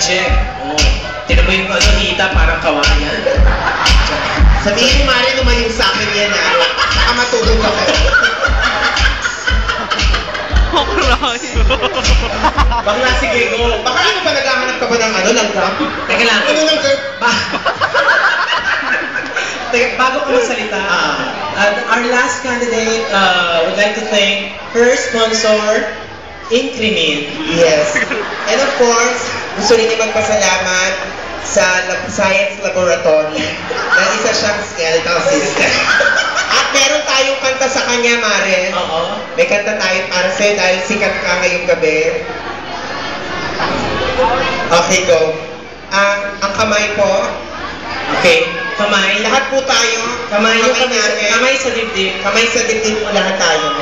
check. Oh. Tinan mo yung ano, hita, parang kawayan. Sabihin mo, Mari, lumayo sa akin yan, ha? Saka matulog ako. Bakla, sige, go. Baka ano ba, naghahanap ka ba ng ano, langgam? Teka lang. Ano langgam? Teka, bago ko magsalita, our last candidate would like to thank her sponsor, Increment. Yes. And of course, gusto rin niya magpasalamat sa Science Laboratory na isa siyang skeletal system. At meron tayong kanta sa kanya, Mare. Oo. May kanta tayo para sa'yo dahil sikat ka ngayong gabi. Okay, go. Ang kamay po. Okay. Kamay. Lahat po tayo. Kamay natin. Kamay sa dibdib. Kamay sa dibdib po lahat tayo.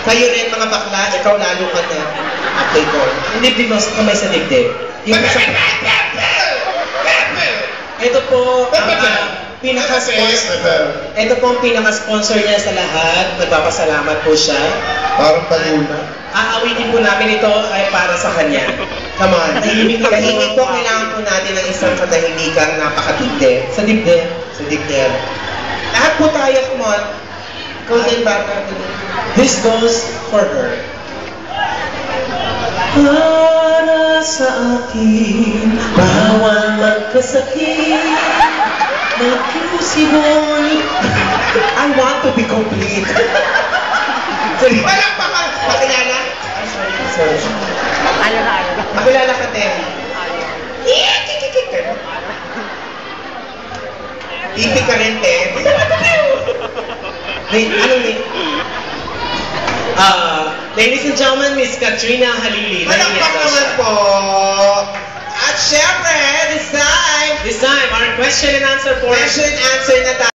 Kayo rin mga bakla, ikaw lalo ka na. Okay, go. Hindi dibdib mo, kamay sa dibdib. Ito po ang pinaka-sponsor niya sa lahat. Nagpapasalamat po siya. Parang paluna. Aawitin po namin ito ay para sa kanya. Come on. Tahimik po, kailangan po natin ng isang katahimikan napakatindi. Sa dibdib. Sa dibdib. Lahat po tayo, come on. Golden Bata. This goes for her. Para sa akin, bawal magkasakit. Nag-crucible. I want to be complete. Palakpakan! Pakilala? Sorry. Ano na. Pakilala ka, Ten. Pipi ka rin, Ten. Ano ni? Ladies and gentlemen, Miss Katrina Halili. Palakpak naman po. At syempre, this time, our question and answer na tayo.